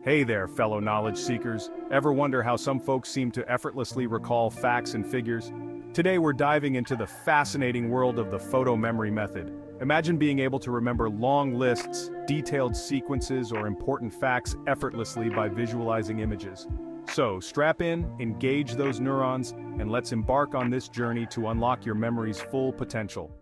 Hey there, fellow knowledge seekers. Ever wonder how some folks seem to effortlessly recall facts and figures? Today we're diving into the fascinating world of the photo memory method. Imagine being able to remember long lists, detailed sequences, or important facts effortlessly by visualizing images. So, strap in, engage those neurons, and let's embark on this journey to unlock your memory's full potential.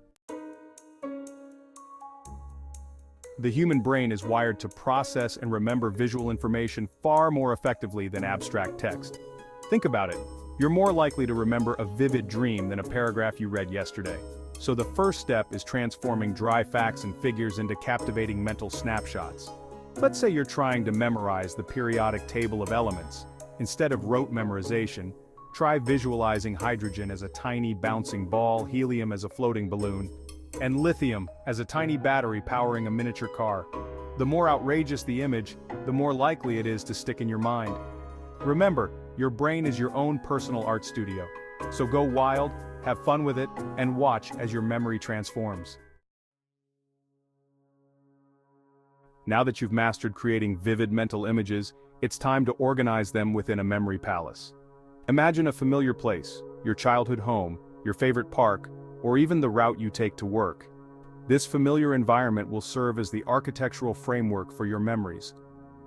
The human brain is wired to process and remember visual information far more effectively than abstract text. Think about it. You're more likely to remember a vivid dream than a paragraph you read yesterday. So the first step is transforming dry facts and figures into captivating mental snapshots. Let's say you're trying to memorize the periodic table of elements. Instead of rote memorization, try visualizing hydrogen as a tiny bouncing ball, helium as a floating balloon, and lithium as a tiny battery powering a miniature car. The more outrageous the image, the more likely it is to stick in your mind. Remember, your brain is your own personal art studio. So go wild, have fun with it, and watch as your memory transforms. Now that you've mastered creating vivid mental images, it's time to organize them within a memory palace. Imagine a familiar place, your childhood home, your favorite park, or even the route you take to work. This familiar environment will serve as the architectural framework for your memories.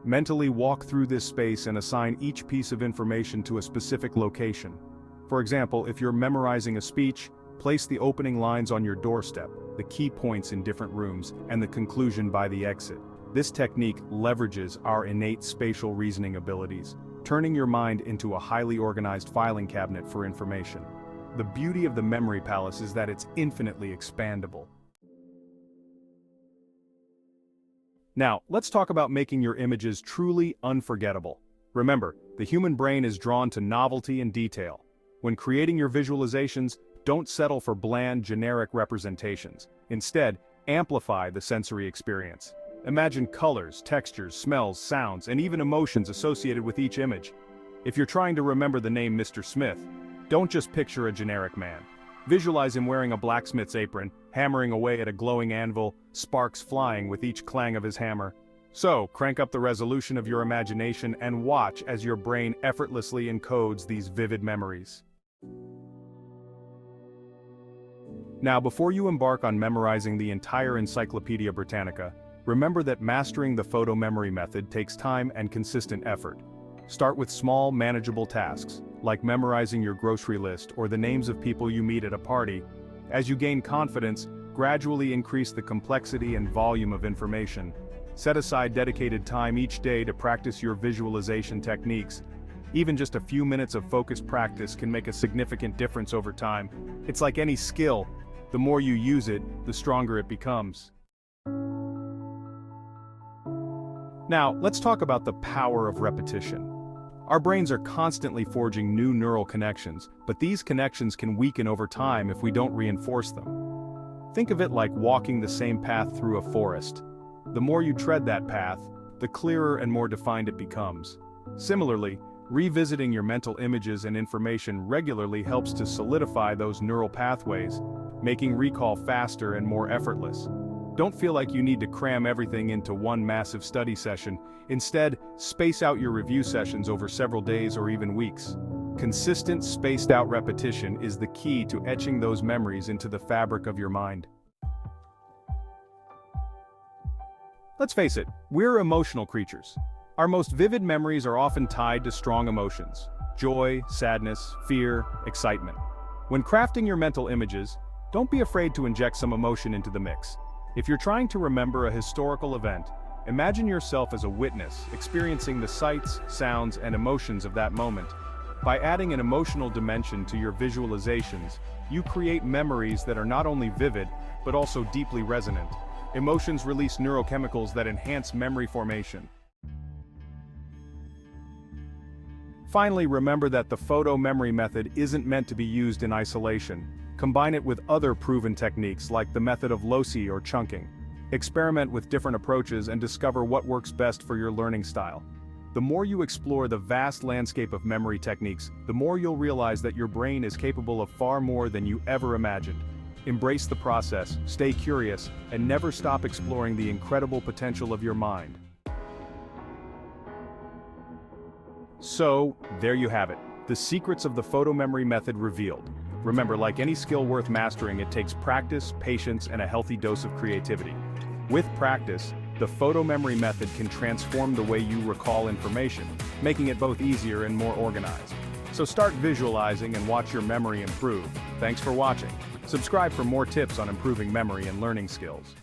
Mentally walk through this space and assign each piece of information to a specific location. For example, if you're memorizing a speech, place the opening lines on your doorstep, the key points in different rooms, and the conclusion by the exit. This technique leverages our innate spatial reasoning abilities, turning your mind into a highly organized filing cabinet for information. The beauty of the memory palace is that it's infinitely expandable. Now, let's talk about making your images truly unforgettable. Remember, the human brain is drawn to novelty and detail. When creating your visualizations, don't settle for bland, generic representations. Instead, amplify the sensory experience. Imagine colors, textures, smells, sounds, and even emotions associated with each image. If you're trying to remember the name Mr. Smith, don't just picture a generic man. Visualize him wearing a blacksmith's apron, hammering away at a glowing anvil, sparks flying with each clang of his hammer. So, crank up the resolution of your imagination and watch as your brain effortlessly encodes these vivid memories. Now, before you embark on memorizing the entire Encyclopedia Britannica, remember that mastering the photo memory method takes time and consistent effort. Start with small, manageable tasks, like memorizing your grocery list or the names of people you meet at a party. As you gain confidence, gradually increase the complexity and volume of information. Set aside dedicated time each day to practice your visualization techniques. Even just a few minutes of focused practice can make a significant difference over time. It's like any skill. The more you use it, the stronger it becomes. Now, let's talk about the power of repetition. Our brains are constantly forging new neural connections, but these connections can weaken over time if we don't reinforce them. Think of it like walking the same path through a forest. The more you tread that path, the clearer and more defined it becomes. Similarly, revisiting your mental images and information regularly helps to solidify those neural pathways, making recall faster and more effortless. Don't feel like you need to cram everything into one massive study session. Instead, space out your review sessions over several days or even weeks. Consistent, spaced-out repetition is the key to etching those memories into the fabric of your mind. Let's face it, we're emotional creatures. Our most vivid memories are often tied to strong emotions: joy, sadness, fear, excitement. When crafting your mental images, don't be afraid to inject some emotion into the mix. If you're trying to remember a historical event, imagine yourself as a witness, experiencing the sights, sounds, and emotions of that moment. By adding an emotional dimension to your visualizations, you create memories that are not only vivid, but also deeply resonant. Emotions release neurochemicals that enhance memory formation. Finally, remember that the photo memory method isn't meant to be used in isolation. Combine it with other proven techniques like the method of loci or chunking. Experiment with different approaches and discover what works best for your learning style. The more you explore the vast landscape of memory techniques, the more you'll realize that your brain is capable of far more than you ever imagined. Embrace the process, stay curious, and never stop exploring the incredible potential of your mind. So, there you have it. The secrets of the photo memory method revealed. Remember, like any skill worth mastering, it takes practice, patience, and a healthy dose of creativity. With practice, the photo memory method can transform the way you recall information, making it both easier and more organized. So start visualizing and watch your memory improve. Thanks for watching. Subscribe for more tips on improving memory and learning skills.